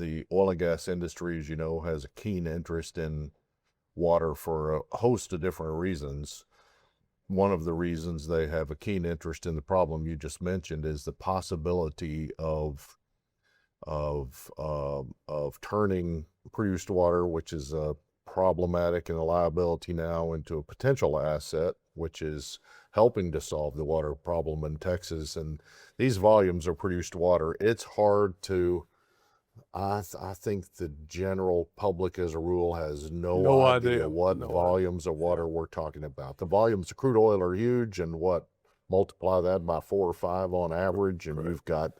the oil and gas industry, as you know, has a keen interest in water for a host of different reasons. One of the reasons they have a keen interest in the problem you just mentioned is the possibility of turning produced water, which is problematic and a liability now, into a potential asset, which is helping to solve the water problem in Texas. And these volumes of produced water, it's hard to, I think the general public as a rule has no idea what volumes of water we're talking about. The volumes of crude oil are huge, and multiply that by 4 or 5 on average, and you've got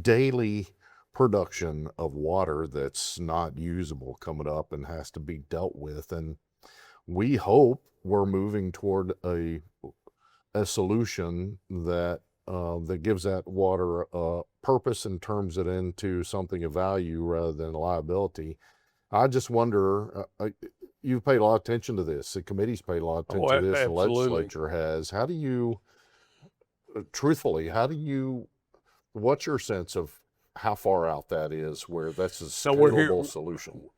daily production of water that's not usable coming up and has to be dealt with. And we hope we're moving toward a solution that that gives that water a purpose and turns it into something of value rather than a liability. I just wonder, you've paid a lot of attention to this. The committee's paid a lot of attention to this. Absolutely. The legislature has. How do you, truthfully, what's your sense of how far out that is, where that's a scalable solution?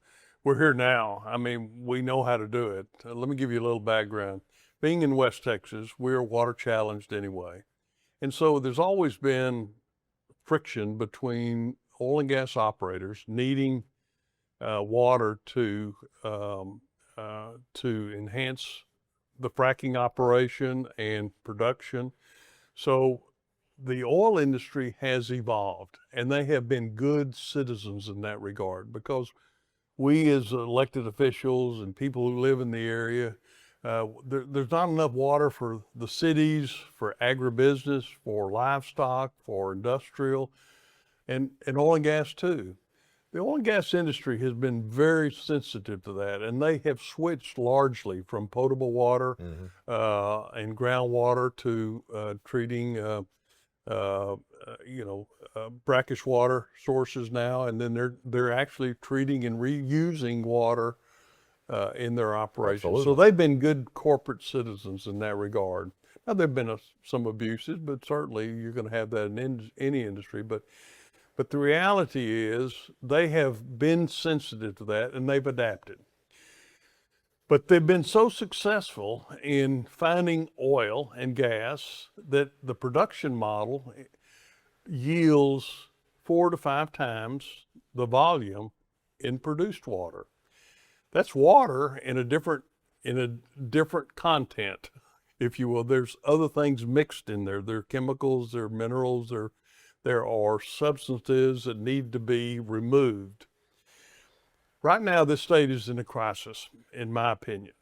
We're here now. I mean, we know how to do it. Let me give you a little background. Being in West Texas, we're water challenged anyway. And so there's always been friction between oil and gas operators needing water to enhance the fracking operation and production. So the oil industry has evolved, and they have been good citizens in that regard, because we as elected officials and people who live in the area, there's not enough water for the cities, for agribusiness, for livestock, for industrial, and oil and gas too. The oil and gas industry has been very sensitive to that, and they have switched largely from potable water and groundwater to treating brackish water sources now, and then they're actually treating and reusing water in their operation. Absolutely. So they've been good corporate citizens in that regard. Now there've been some abuses, but certainly you're going to have that in any industry. But the reality is they have been sensitive to that, and they've adapted. But they've been so successful in finding oil and gas that the production model yields 4 to 5 times the volume in produced water. That's water in a different content, if you will. There's other things mixed in there. There are chemicals, there are minerals, there are substances that need to be removed. Right now, this state is in a crisis, in my opinion,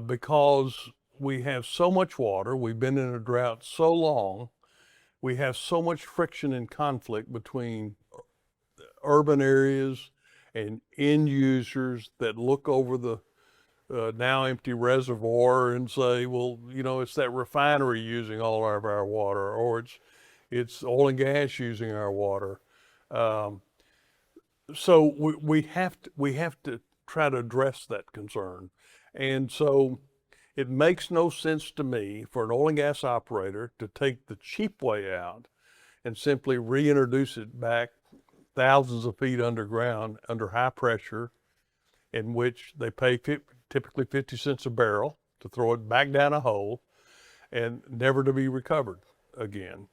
because we have so much water. We've been in a drought so long. We have so much friction and conflict between urban areas and end users that look over the now empty reservoir and say, well, it's that refinery using all of our water, or it's oil and gas using our water. So we have to try to address that concern. And so it makes no sense to me for an oil and gas operator to take the cheap way out and simply reintroduce it back thousands of feet underground under high pressure, in which they pay typically 50 cents a barrel to throw it back down a hole and never to be recovered again.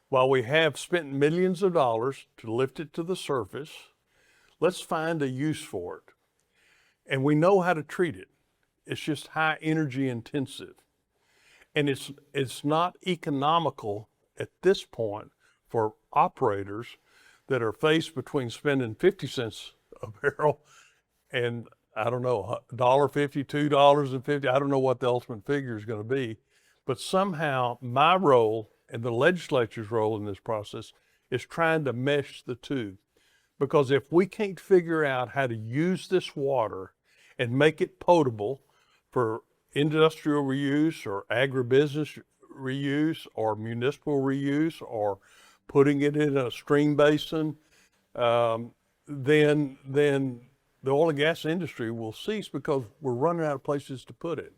While we have spent millions of dollars to lift it to the surface, let's find a use for it. And we know how to treat it. It's just high energy intensive. And it's not economical at this point for operators that are faced between spending 50 cents a barrel and, I don't know, $1.50, $2.50. I don't know what the ultimate figure is going to be. But somehow my role and the legislature's role in this process is trying to mesh the two. Because if we can't figure out how to use this water and make it potable for industrial reuse or agribusiness reuse or municipal reuse or putting it in a stream basin, then the oil and gas industry will cease, because we're running out of places to put it.